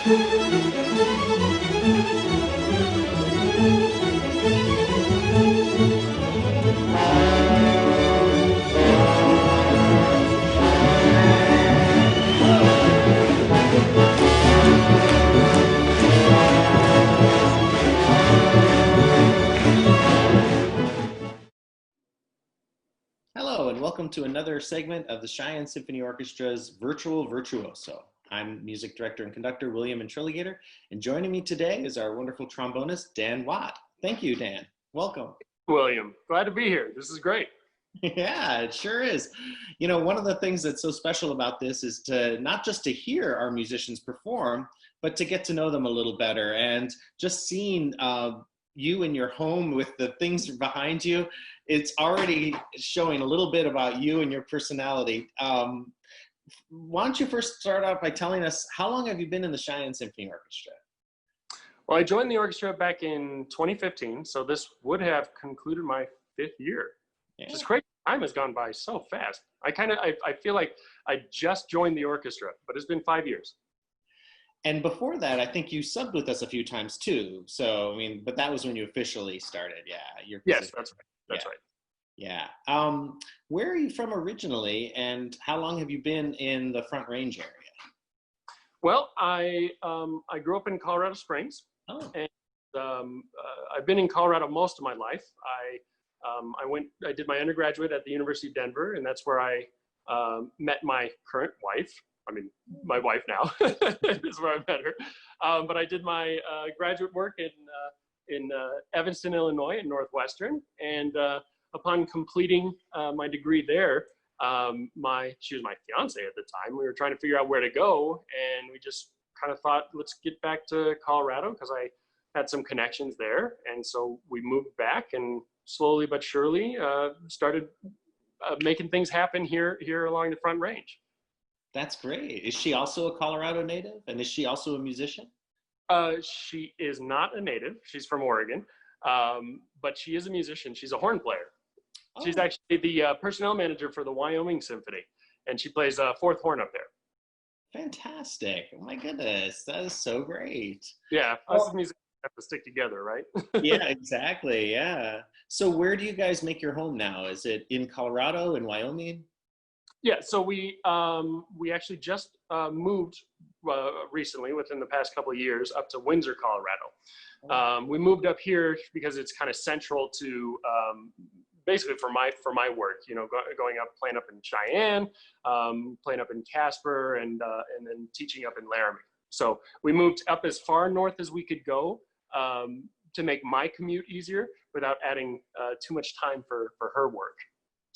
Hello, and welcome to another segment of the Cheyenne Symphony Orchestra's Virtuoso. I'm music director and conductor William Intriligator, and joining me today is our wonderful trombonist, Dan Watt. Thank you, Dan. Welcome. William, glad to be here. This is great. Yeah, it sure is. You know, one of the things that's so special about this is to not just to hear our musicians perform, but to get to know them a little better. And just seeing you in your home with the things behind you, it's already showing a little bit about you and your personality. Why don't you first start out by telling us, how long have you been in the Cheyenne Symphony Orchestra? Well, I joined the orchestra back in 2015, so this would have concluded my 5th year. Yeah. Which is crazy. Time has gone by so fast. I feel like I just joined the orchestra, but it's been 5 years. And before that, I think you subbed with us a few times too. So, I mean, but that was when you officially started. Yeah. Yes, that's right. That's right. Yeah. Where are you from originally, and how long have you been in the Front Range area? Well, I grew up in Colorado Springs, and I've been in Colorado most of my life. I did my undergraduate at the University of Denver, and that's where I met my current wife. I mean, my wife now is where I met her. But I did my graduate work in Evanston, Illinois, at Northwestern, and upon completing my degree there, she was my fiance at the time. We were trying to figure out where to go, and we just kind of thought, let's get back to Colorado because I had some connections there, and so we moved back and slowly but surely started making things happen here along the Front Range. That's great. Is she also a Colorado native, and is she also a musician? She is not a native. She's from Oregon, but she is a musician. She's a horn player. Oh. She's actually the personnel manager for the Wyoming Symphony, and she plays fourth horn up there. Fantastic. Oh my goodness. That is so great. Yeah, us musicians have to stick together, right? Yeah, exactly. Yeah. So where do you guys make your home now? Is it in Colorado, in Wyoming? Yeah, so we actually just moved recently, within the past couple of years, up to Windsor, Colorado. We moved up here because it's kind of central to basically for my work. You know, going up, playing up in Cheyenne, playing up in Casper, and then teaching up in Laramie. So we moved up as far north as we could go to make my commute easier without adding too much time for her work.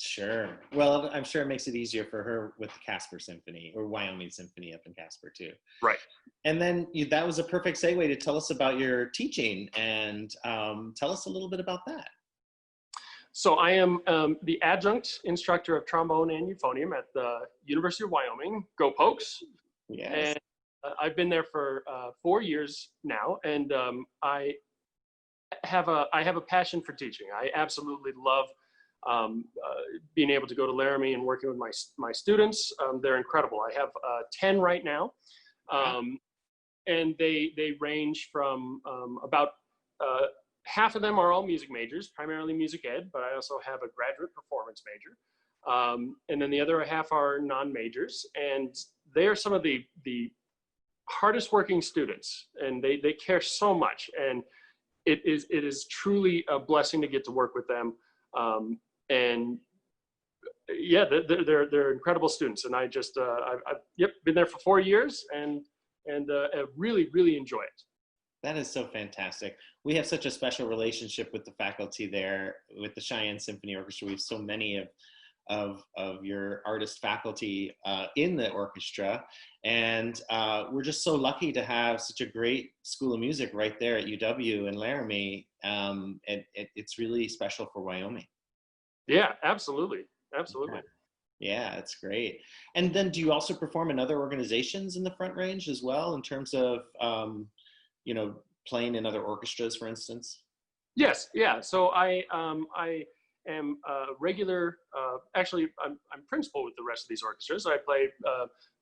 Sure. Well, I'm sure it makes it easier for her with the Casper Symphony, or Wyoming Symphony up in Casper too. Right. And then that was a perfect segue to tell us about your teaching, and tell us a little bit about that. So I am the adjunct instructor of trombone and euphonium at the University of Wyoming. Go Pokes! Yes. And I've been there for 4 years now, and I have a passion for teaching. I absolutely love being able to go to Laramie and working with my students. They're incredible. I have 10 right now, and they range from about half of them are all music majors, primarily music ed, but I also have a graduate performance major, and then the other half are non-majors, and they are some of the hardest working students, and they care so much, and it is truly a blessing to get to work with them. And yeah, they're incredible students, and I've been there for 4 years, and really enjoy it. That is so fantastic. We have such a special relationship with the faculty there, with the Cheyenne Symphony Orchestra. We have so many of your artist faculty in the orchestra, and we're just so lucky to have such a great school of music right there at UW in Laramie. It's really special for Wyoming. Yeah, absolutely. Yeah, it's great. And then do you also perform in other organizations in the Front Range as well, in terms of, playing in other orchestras, for instance? Yes, yeah. So I am a regular, actually, I'm principal with the rest of these orchestras. I play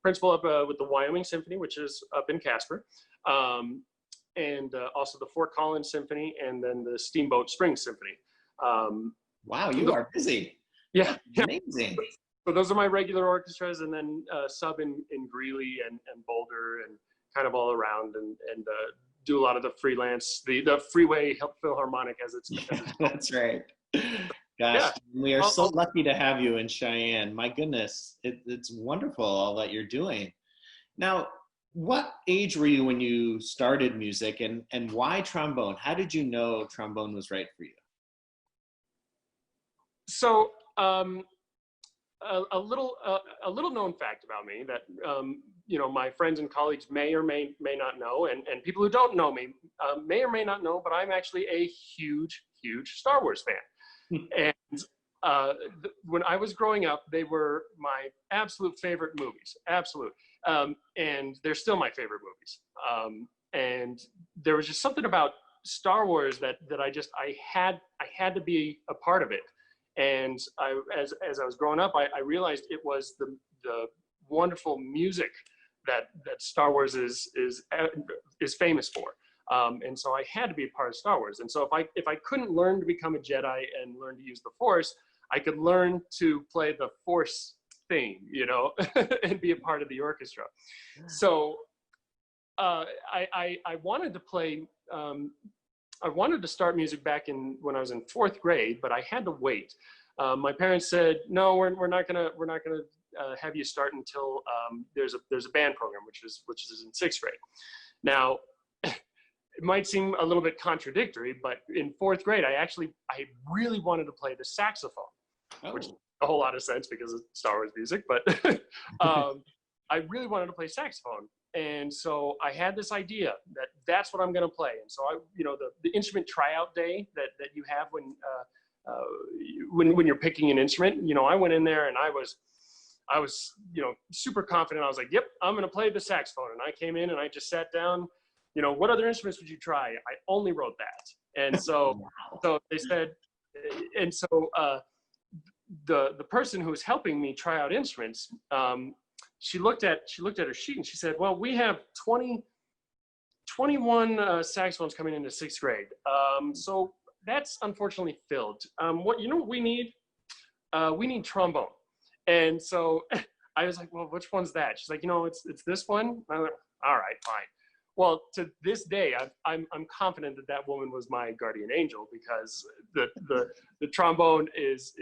principal up with the Wyoming Symphony, which is up in Casper, and also the Fort Collins Symphony, and then the Steamboat Springs Symphony. Wow, you are busy. Yeah, amazing. So those are my regular orchestras, and then sub in Greeley and Boulder, and kind of all around, and do a lot of the freelance, the Freeway Philharmonic, as it's called. That's right. Gosh, yeah. We are so lucky to have you in Cheyenne. My goodness, it's wonderful all that you're doing. Now, what age were you when you started music, and why trombone? How did you know trombone was right for you? So a little known fact about me that my friends and colleagues may or may not know, and people who don't know me may or may not know, but I'm actually a huge Star Wars fan. And when I was growing up, they were my absolute favorite movies, absolute. And they're still my favorite movies. And there was just something about Star Wars that I had to be a part of it. And as I was growing up, I realized it was the wonderful music that Star Wars is famous for. And so I had to be a part of Star Wars. And so if I couldn't learn to become a Jedi and learn to use the Force, I could learn to play the Force theme, and be a part of the orchestra. So I wanted to play. I wanted to start music back when I was in 4th grade, but I had to wait. My parents said, "No, we're not gonna have you start until there's a band program, which is in 6th grade." Now, it might seem a little bit contradictory, but in 4th grade, I really wanted to play the saxophone, which makes a whole lot of sense because of Star Wars music. But I really wanted to play saxophone. And so I had this idea that's what I'm going to play. And so the instrument tryout day that you have when you're picking an instrument, I went in there and I was super confident. I was like, yep, I'm going to play the saxophone. And I came in and I just sat down, what other instruments would you try? I only wrote that. And so, so they said, and so the person who was helping me try out instruments, she looked at her sheet and she said, well, we have 21 saxophones coming into 6th grade. So that's unfortunately filled. What we need? We need trombone. And so I was like, well, which one's that? She's like, it's this one. I was like, all right, fine. Well, to this day, I'm confident that woman was my guardian angel, because the trombone is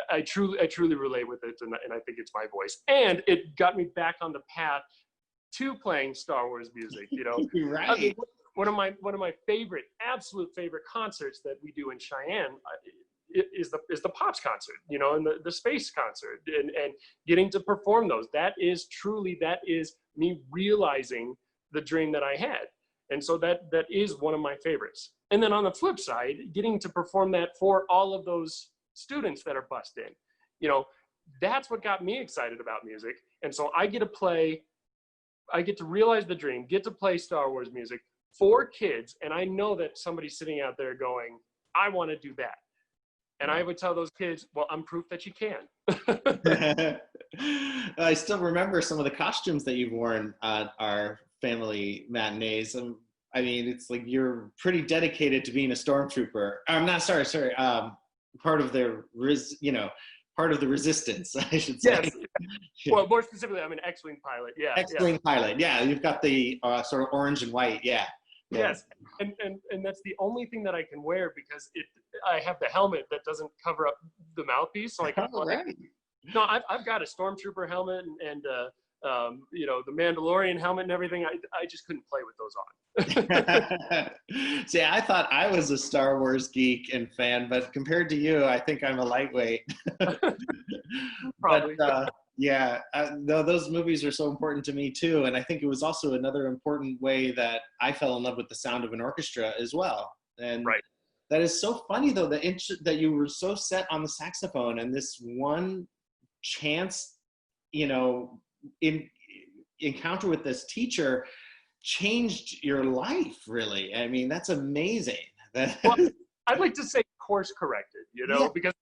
I truly relate with it, and I think it's my voice, and it got me back on the path to playing Star Wars music. Right. I mean, one of my absolute favorite concerts that we do in Cheyenne is the Pops concert, and the Space concert, and getting to perform those. That is me realizing the dream that I had, and so that is one of my favorites. And then on the flip side, getting to perform that for all of those students that are bussed in, that's what got me excited about music. And so I get to realize the dream, get to play Star Wars music for kids. And I know that somebody's sitting out there going, I want to do that. And I would tell those kids, well, I'm proof that you can. I still remember some of the costumes that you've worn at our family matinees. I mean, it's like you're pretty dedicated to being a stormtrooper. I'm not sorry. Part of the part of the resistance, I should say. Yes. Well, more specifically, I'm an X-wing pilot. Yeah. X-wing pilot. Yeah, you've got the sort of orange and white. Yeah. Yes, and that's the only thing that I can wear, because I have the helmet that doesn't cover up the mouthpiece. So no, I've got a stormtrooper helmet and the Mandalorian helmet and everything. I just couldn't play with those on. See, I thought I was a Star Wars geek and fan, but compared to you, I think I'm a lightweight. Probably. But, those movies are so important to me too, and I think it was also another important way that I fell in love with the sound of an orchestra as well. And right. That is so funny though, that you were so set on the saxophone, and this one chance, encounter with this teacher changed your life, really. I mean, that's amazing. Well, I'd like to say course corrected, because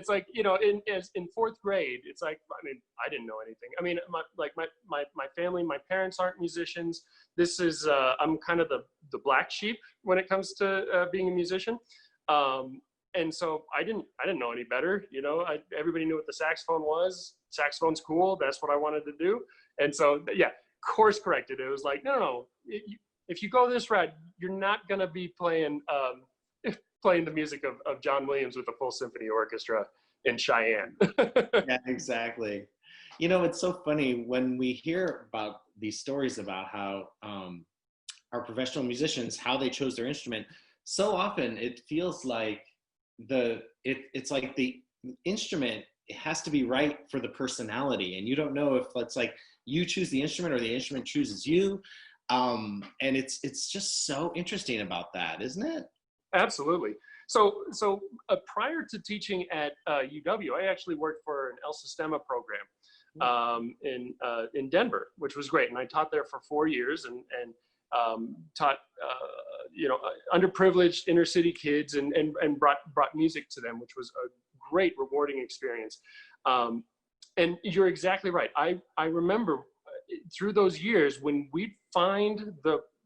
it's like, in fourth grade, it's like, I mean, I didn't know anything. I mean, my family, my parents aren't musicians. This is, I'm kind of the black sheep when it comes to being a musician. And so I didn't know any better. Everybody knew what the saxophone was. Saxophone's cool. That's what I wanted to do. And so, yeah, course corrected. It was like, no. If you go this route, you're not going to be playing the music of John Williams with a full symphony orchestra in Cheyenne. Yeah, exactly. It's so funny when we hear about these stories about how our professional musicians, how they chose their instrument. So often it feels like it's like the instrument, it has to be right for the personality, and you don't know if it's like you choose the instrument or the instrument chooses you. And it's just so interesting about that, isn't it? Absolutely. So prior to teaching at UW, I actually worked for an El Sistema program in Denver, which was great, and I taught there for 4 years and taught underprivileged inner city kids and brought music to them, which was a great, rewarding experience. And you're exactly right. I remember through those years when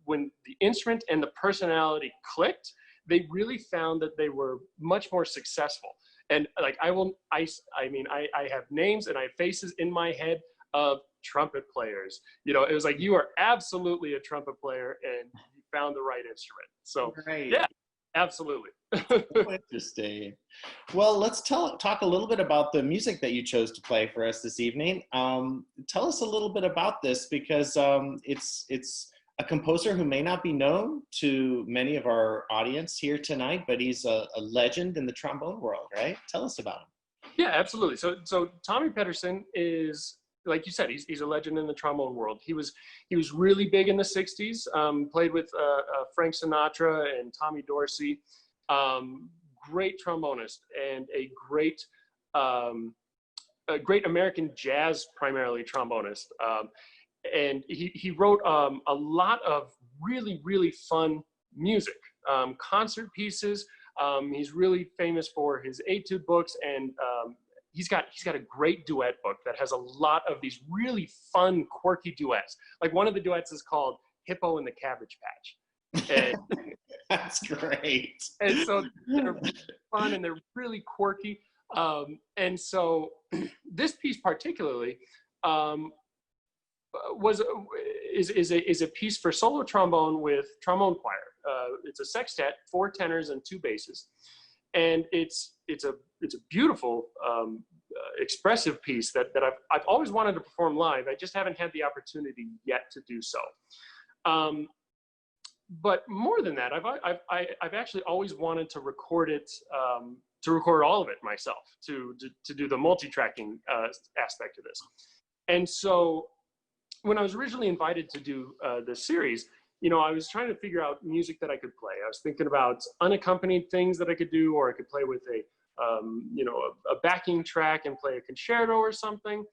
when the instrument and the personality clicked, they really found that they were much more successful. And like I have names and I have faces in my head of trumpet players. It was like, you are absolutely a trumpet player and you found the right instrument. So right. Yeah, absolutely. So interesting. Well, let's talk a little bit about the music that you chose to play for us this evening. Tell us a little bit about this, because it's a composer who may not be known to many of our audience here tonight, but he's a legend in the trombone world, right? Tell us about him. Yeah, absolutely. So Tommy Pederson is, like you said, he's a legend in the trombone world. He was really big in the 60s, played with Frank Sinatra and Tommy Dorsey. Great trombonist and a great American jazz, primarily trombonist. And he wrote a lot of really, really fun music, concert pieces. He's really famous for his etude books, and he's got a great duet book that has a lot of these really fun, quirky duets. Like one of the duets is called Hippo and the Cabbage Patch. And that's great. And so they're fun and they're really quirky. And so this piece particularly is a piece for solo trombone with trombone choir. It's a sextet, 4 tenors and 2 basses, and it's a beautiful, expressive piece that I've always wanted to perform live. I just haven't had the opportunity yet to do so. But more than that, I've actually always wanted to record it, to record all of it myself, to do the multi-tracking aspect of this. And so when I was originally invited to do this series, I was trying to figure out music that I could play. I was thinking about unaccompanied things that I could do, or I could play with a backing track and play a concerto or something.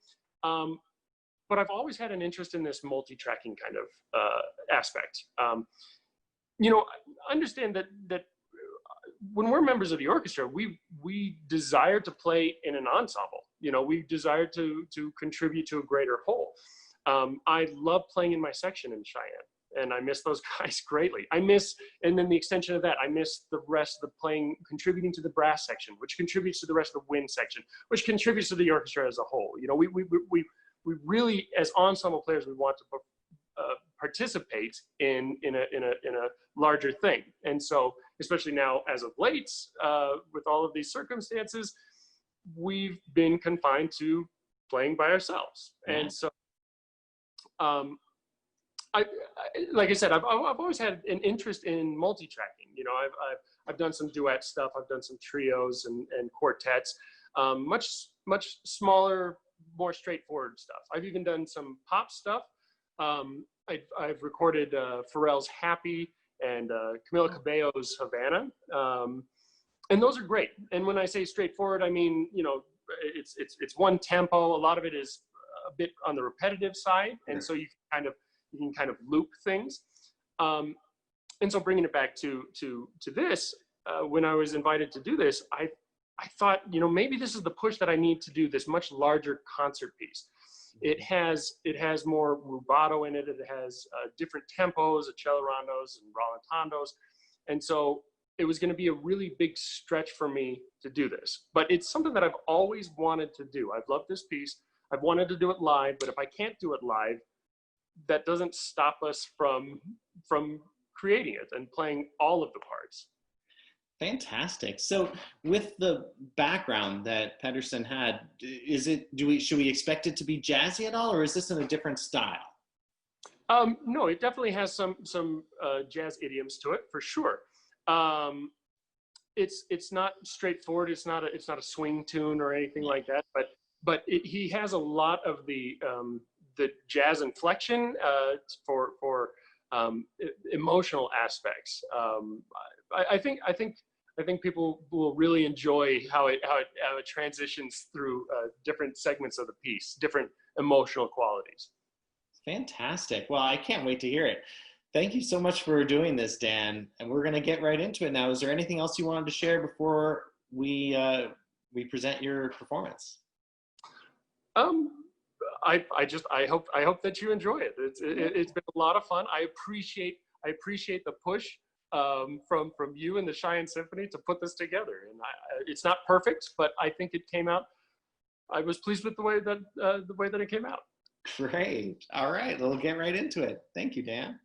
But I've always had an interest in this multi-tracking kind of aspect. Understand that when we're members of the orchestra, we desire to play in an ensemble. We desire to contribute to a greater whole. I love playing in my section in Cheyenne, and I miss those guys greatly. And then the extension of that, I miss the rest of the playing, contributing to the brass section, which contributes to the rest of the wind section, which contributes to the orchestra as a whole. We really, as ensemble players, we want to participate in a larger thing. And so, especially now, as of late, with all of these circumstances, we've been confined to playing by ourselves. And so, like I said, I've always had an interest in multi-tracking. I've done some duet stuff. I've done some trios and quartets, much smaller, more straightforward stuff. I've even done some pop stuff. I've recorded Pharrell's Happy and Camila Cabello's Havana, and those are great. And when I say straightforward, I mean it's one tempo. A lot of it is a bit on the repetitive side, and so you can kind of loop things. And so bringing it back to this, when I was invited to do this, I thought, you know, maybe this is the push that I need to do this much larger concert piece. It has more rubato in it. It has different tempos, accelerandos and rallentandos. And so it was going to be a really big stretch for me to do this. But it's something that I've always wanted to do. I've loved this piece. I've wanted to do it live, but if I can't do it live, that doesn't stop us from creating it and playing all of the parts. Fantastic. So with the background that Pederson had, should we expect it to be jazzy at all, or is this in a different style? No, it definitely has some jazz idioms to it for sure. It's not straightforward. It's not a swing tune or anything like that. But he has a lot of the jazz inflection for emotional aspects. I think people will really enjoy how it transitions through different segments of the piece, different emotional qualities. Fantastic. Well, I can't wait to hear it. Thank you so much for doing this, Dan. And we're going to get right into it now. Is there anything else you wanted to share before we present your performance? I hope that you enjoy it. It's been a lot of fun. I appreciate the push from you and the Cheyenne Symphony to put this together. And it's not perfect, but I think it came out. I was pleased with the way that it came out. Great. All right, we'll get right into it. Thank you, Dan.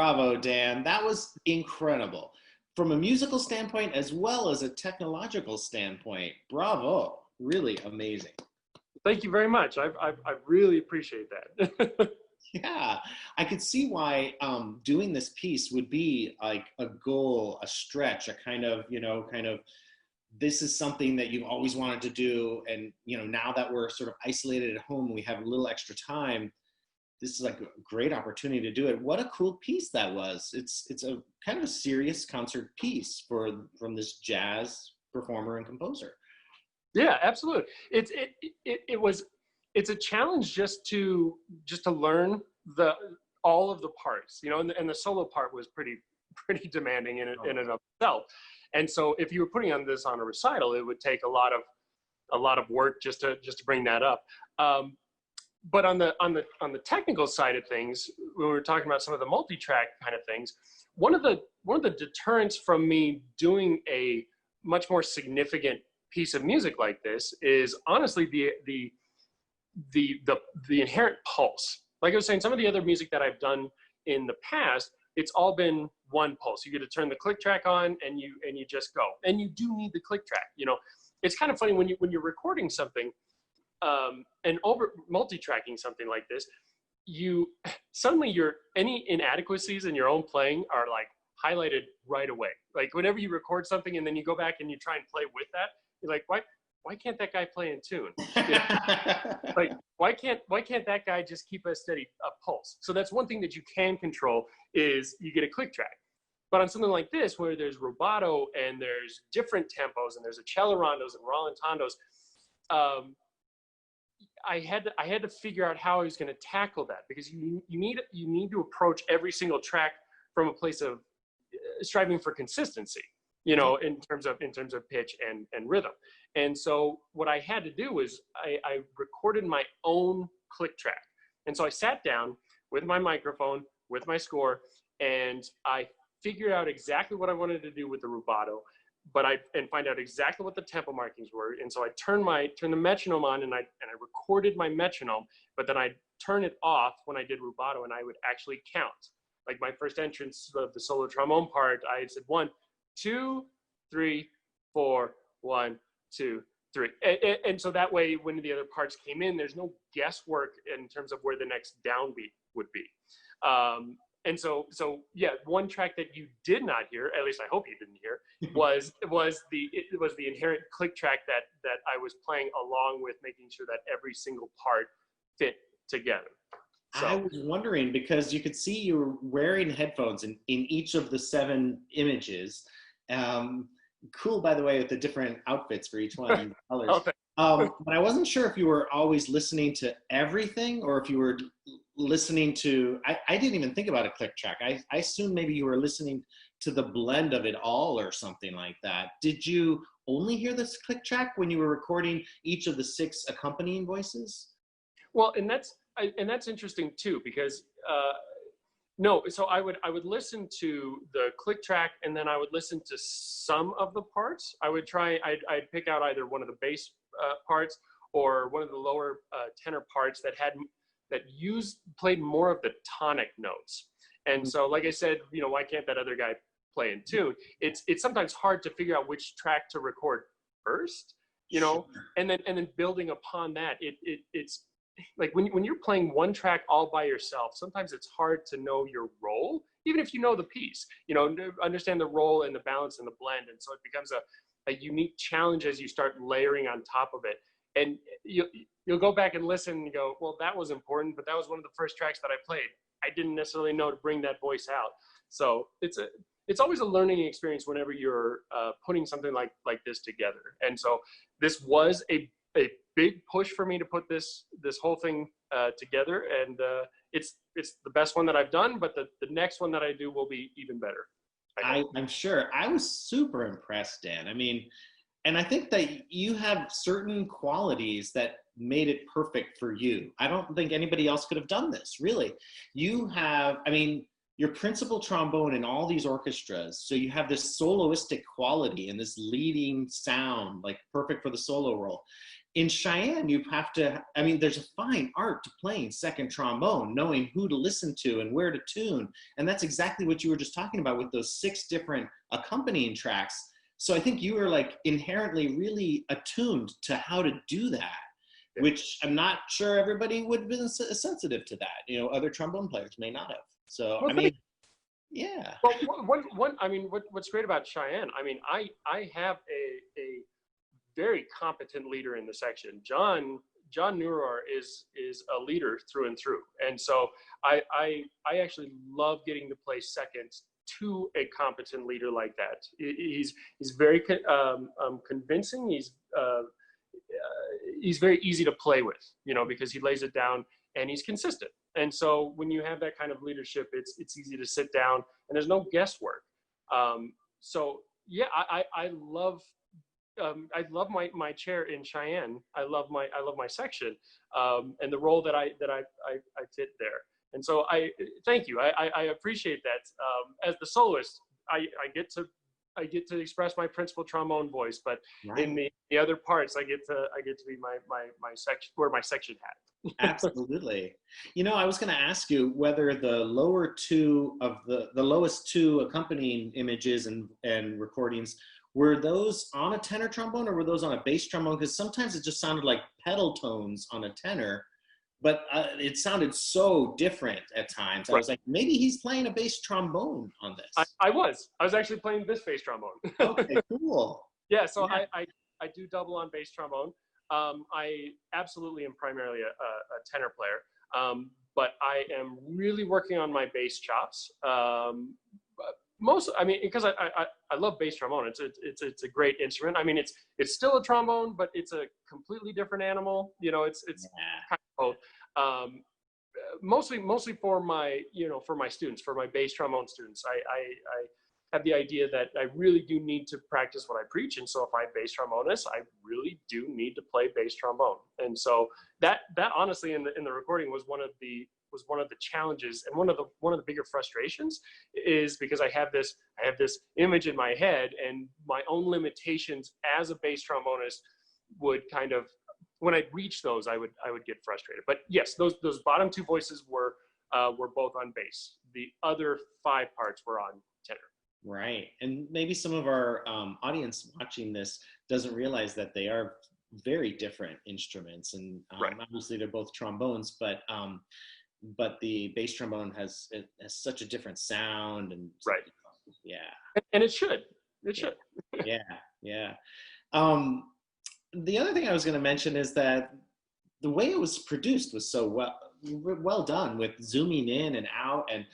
Bravo, Dan. That was incredible. From a musical standpoint as well as a technological standpoint, bravo. Really amazing. Thank you very much. I really appreciate that. Yeah, I could see why doing this piece would be like a goal, a stretch, a kind of, this is something that you've always wanted to do. And, now that we're sort of isolated at home, we have a little extra time. This is like a great opportunity to do it. What a cool piece that was. It's a kind of a serious concert piece from this jazz performer and composer. Yeah, absolutely. It's a challenge just to learn all of the parts, and the solo part was pretty demanding in and of itself. And so if you were putting this on a recital, it would take a lot of work just to bring that up. But on the technical side of things, when we were talking about some of the multi-track kind of things, one of the deterrents from me doing a much more significant piece of music like this is honestly the inherent pulse. Like I was saying, some of the other music that I've done in the past, it's all been one pulse. You get to turn the click track on and you just go. And you do need the click track. It's kind of funny when you're recording something and over multi-tracking something like this, suddenly any inadequacies in your own playing are like highlighted right away. Like whenever you record something and then you go back and you try and play with that, you're like, why can't that guy play in tune? Like, why can't that guy just keep a steady pulse? So that's one thing that you can control is you get a click track. But on something like this, where there's rubato and there's different tempos and there's accelerandos and rallentandos, I had to figure out how I was going to tackle that, because you need to approach every single track from a place of striving for consistency, in terms of pitch and rhythm. And so what I had to do was I recorded my own click track. And so I sat down with my microphone, with my score, and I figured out exactly what I wanted to do with the rubato, and find out exactly what the tempo markings were. And so I turned the metronome on and I recorded my metronome, but then I'd turn it off when I did rubato and I would actually count. Like my first entrance of the solo trombone part, I said 1, 2, 3, 4, 1, 2, 3. And so that way, when the other parts came in, there's no guesswork in terms of where the next downbeat would be. And so yeah, one track that you did not hear, at least I hope you didn't hear, was the inherent click track that I was playing along with making sure that every single part fit together. So, I was wondering, because you could see you were wearing headphones in each of the 7 images. Cool, by the way, with the different outfits for each one. Colors. Okay. But I wasn't sure if you were always listening to everything or if you were listening to, I didn't even think about a click track. I assumed maybe you were listening to the blend of it all or something like that. Did you only hear this click track when you were recording each of the 6 accompanying voices? Well, and that's interesting too, because no, so I would listen to the click track and then I would listen to some of the parts. I'd pick out either one of the bass parts or one of the lower tenor parts that played more of the tonic notes. And so, like I said, why can't that other guy play in tune? It's sometimes hard to figure out which track to record first, Sure. and then building upon that. It's like when you're playing one track all by yourself, sometimes it's hard to know your role, even if you know the piece, understand the role and the balance and the blend. And so it becomes a unique challenge as you start layering on top of it. And you'll go back and listen and go, well, that was important, but that was one of the first tracks that I played. I didn't necessarily know to bring that voice out. So it's always a learning experience whenever you're putting something like this together. And so this was a big push for me to put this whole thing together. And it's the best one that I've done, but the next one that I do will be even better. I'm sure. I was super impressed, Dan. I mean, and I think that you have certain qualities that made it perfect for you. I don't think anybody else could have done this, really. You have, I mean, your principal trombone in all these orchestras, so you have this soloistic quality and this leading sound, like perfect for the solo role. in Cheyenne, you have to, I mean, there's a fine art to playing second trombone, knowing who to listen to and where to tune. And that's exactly what you were just talking about with those 6 different accompanying tracks. So I think you were like inherently really attuned to how to do that, which I'm not sure everybody would have been sensitive to that. You know, other trombone players may not have. So, Well, I mean, yeah. Well, I mean, what's great about Cheyenne, I mean, I have a very competent leader in the section. John Neurohr is a leader through and through. And so I actually love getting to play second to a competent leader like that. He's very convincing. He's very easy to play with, you know, because he lays it down and he's consistent. And so when you have that kind of leadership, it's easy to sit down and there's no guesswork. So yeah, I love my chair in Cheyenne. I love my section, and the role that I fit there. And so I thank you. I appreciate that. As the soloist, I get to express my principal trombone voice, but right. In the other parts, I get to be my section, wear my section hat. Absolutely. You know, I was going to ask you whether the lower 2 of the lowest 2 accompanying images and recordings, were those on a tenor trombone or were those on a bass trombone? Because sometimes it just sounded like pedal tones on a tenor, but it sounded so different at times. I was like, maybe he's playing a bass trombone on this. I was actually playing this bass trombone. Okay, cool. Yeah, so yeah. I do double on bass trombone. I absolutely am primarily a tenor player, but I am really working on my bass chops. I mean, because I love bass trombone. It's a great instrument. I mean, it's still a trombone, but it's a completely different animal. You know, it's kind of both. Mostly for my students, for my bass trombone students. I have the idea that I really do need to practice what I preach, and so if I'm bass trombonist, I really do need to play bass trombone. And so that honestly in the recording was one of the challenges, and one of the bigger frustrations is because I have this image in my head, and my own limitations as a bass trombonist would kind of, when I reach those, I would get frustrated. But yes, those bottom 2 voices were both on bass. The other 5 parts were on tenor. Right, and maybe some of our audience watching this doesn't realize that they are very different instruments, and obviously they're both trombones, but the bass trombone has such a different sound, and and it should. Yeah. The other thing I was going to mention is that the way it was produced was so well done, with zooming in and out, and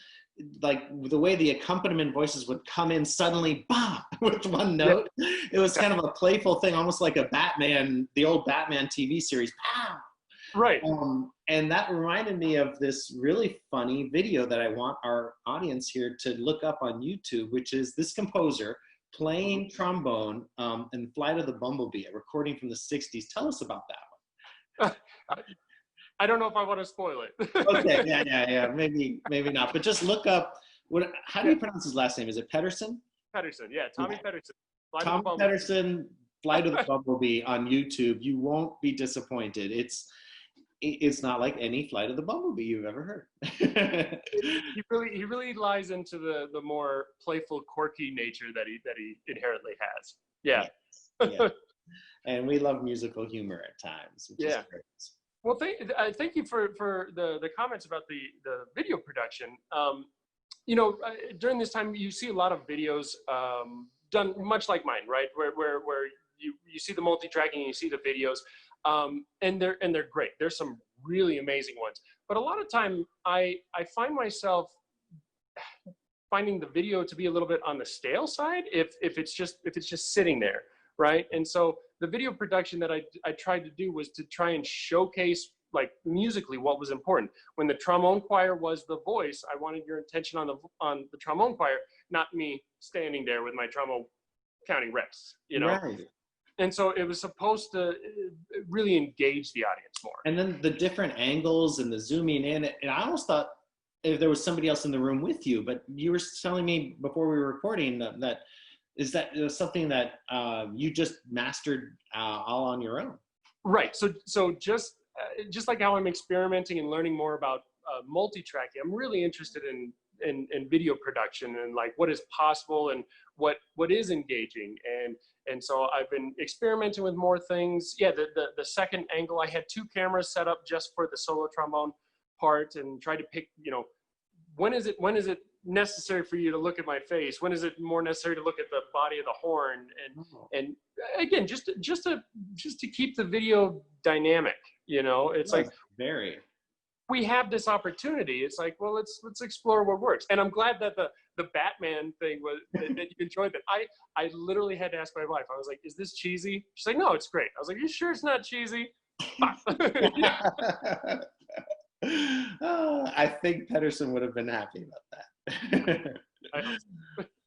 like the way the accompaniment voices would come in suddenly, bah, with one note. It was kind of a playful thing, almost like the old Batman TV series, pow. Right. And that reminded me of this really funny video that I want our audience here to look up on YouTube, which is this composer playing trombone in Flight of the Bumblebee, a recording from the 60s. Tell us about that one. I don't know if I want to spoil it. Okay, yeah, maybe not. But just look up, how do you pronounce his last name? Is it Pederson? Pederson, yeah, Tommy Pederson. Tommy Pederson, Flight of the Bumblebee on YouTube. You won't be disappointed. It's not like any Flight of the Bumblebee you've ever heard. He really lies into the more playful, quirky nature that he inherently has. Yeah. Yes. And we love musical humor at times, which is great. Well, thank you for the comments about the video production. You know, during this time, you see a lot of videos done much like mine, right? Where you see the multi-tracking, and you see the videos, and they're great. There's some really amazing ones, but a lot of time I find myself finding the video to be a little bit on the stale side if it's just sitting there, right? And so the video production that I tried to do was to try and showcase, like, musically what was important. When the trombone choir was the voice, I wanted your attention on the trombone choir, not me standing there with my trombone counting reps, you know? Right. And so it was supposed to really engage the audience more. And then the different angles and the zooming in, and I almost thought if there was somebody else in the room with you, but you were telling me before we were recording that is something that you just mastered all on your own? Right. So just like how I'm experimenting and learning more about multi-tracking, I'm really interested in video production and like what is possible and what is engaging. And so I've been experimenting with more things. Yeah, the second angle, I had two cameras set up just for the solo trombone part and tried to pick, when is it necessary for you to look at my face? When is it more necessary to look at the body of the horn? And again, just to keep the video dynamic, it's like very. We have this opportunity. It's like, well, let's explore what works. And I'm glad that the Batman thing was that you enjoyed that. I literally had to ask my wife. I was like, "Is this cheesy?" She's like, "No, it's great." I was like, "You sure it's not cheesy?" I think Pederson would have been happy about that.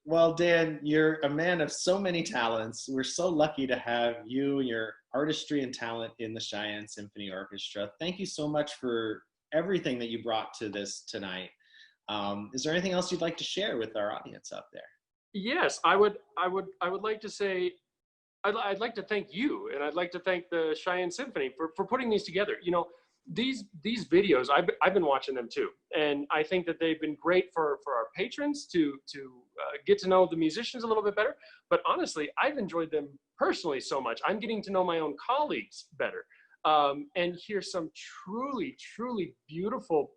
Well, Dan, you're a man of so many talents. We're so lucky to have you and your artistry and talent in the Cheyenne Symphony Orchestra. Thank you so much for everything that you brought to this tonight. Is there anything else you'd like to share with our audience out there? Yes, I would like to say, I'd like to thank you, and I'd like to thank the Cheyenne Symphony for putting these together. These videos, I've been watching them too, and I think that they've been great for our patrons to get to know the musicians a little bit better. But honestly, I've enjoyed them personally so much. I'm getting to know my own colleagues better, and hear some truly beautiful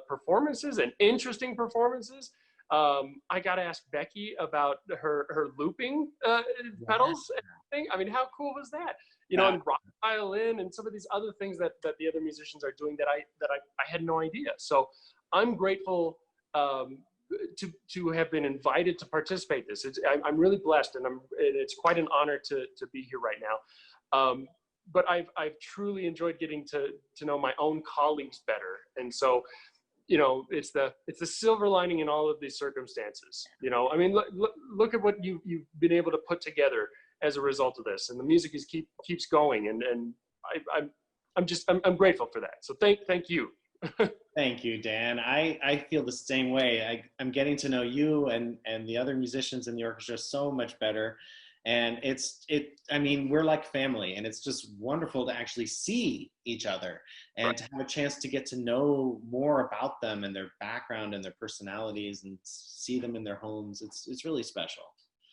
performances and interesting performances. I got to ask Becky about her looping pedals. And I mean, how cool was that? And rock violin and some of these other things that the other musicians are doing that I had no idea. So I'm grateful to have been invited to participate in this. I'm really blessed, and it's quite an honor to be here right now. But I've truly enjoyed getting to know my own colleagues better, and so it's the silver lining in all of these circumstances. I mean, look at what you've been able to put together as a result of this, and the music keeps going, and I'm grateful for that. So thank you. Thank you, Dan. I feel the same way. I'm getting to know you and the other musicians in the orchestra so much better. And I mean, we're like family, and it's just wonderful to actually see each other and to have a chance to get to know more about them and their background and their personalities and see them in their homes. It's really special.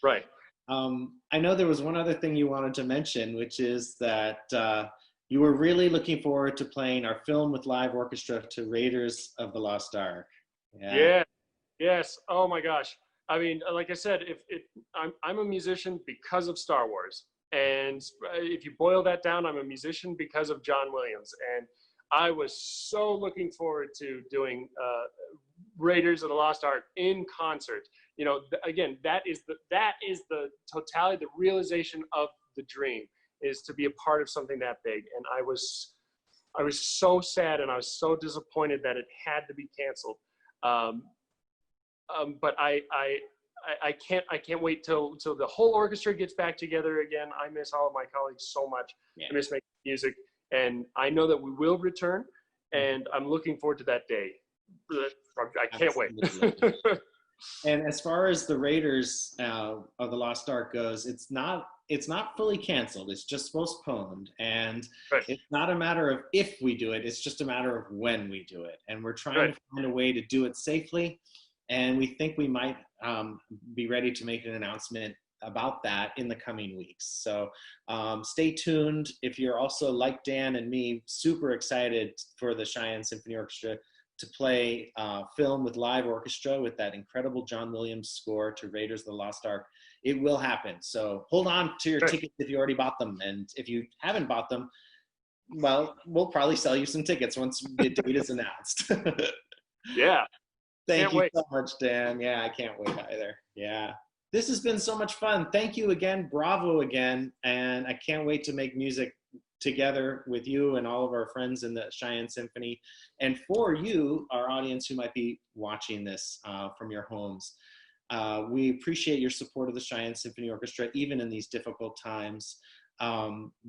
Right. I know there was one other thing you wanted to mention, which is that you were really looking forward to playing our film with live orchestra to Raiders of the Lost Ark. Yeah. Yes. Oh my gosh. I mean, like I said, I'm a musician because of Star Wars, and if you boil that down, I'm a musician because of John Williams, and I was so looking forward to doing Raiders of the Lost Ark in concert. Again, that is the totality, the realization of the dream, is to be a part of something that big, and I was so sad and I was so disappointed that it had to be canceled. But I can't wait till the whole orchestra gets back together again. I miss all of my colleagues so much. Yeah. I miss making music, and I know that we will return, and I'm looking forward to that day. I can't wait. And as far as the Raiders of the Lost Ark goes, it's not fully canceled. It's just postponed, and It's not a matter of if we do it. It's just a matter of when we do it, and we're trying to find a way to do it safely. And we think we might be ready to make an announcement about that in the coming weeks. So stay tuned. If you're also like Dan and me, super excited for the Cheyenne Symphony Orchestra to play film with live orchestra with that incredible John Williams score to Raiders of the Lost Ark, it will happen. So hold on to your tickets if you already bought them. And if you haven't bought them, well, we'll probably sell you some tickets once the date is announced. Yeah. Thank you so much, Dan. Yeah, I can't wait either. Yeah. This has been so much fun. Thank you again. Bravo again. And I can't wait to make music together with you and all of our friends in the Cheyenne Symphony. And for you, our audience who might be watching this from your homes, we appreciate your support of the Cheyenne Symphony Orchestra, even in these difficult times.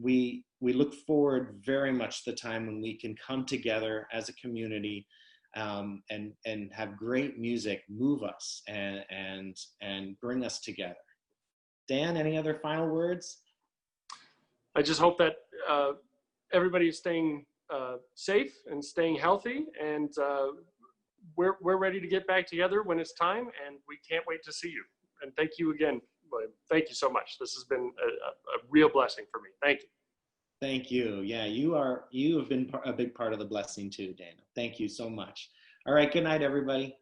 We look forward very much to the time when we can come together as a community and have great music move us and bring us together. Dan, any other final words? I just hope that everybody is staying safe and staying healthy, and we're ready to get back together when it's time, and we can't wait to see you. And thank you again, William. Thank you so much. This has been a real blessing for me. Thank you. Thank you. Yeah, you have been a big part of the blessing too, Daniel. Thank you so much. All right, good night, everybody.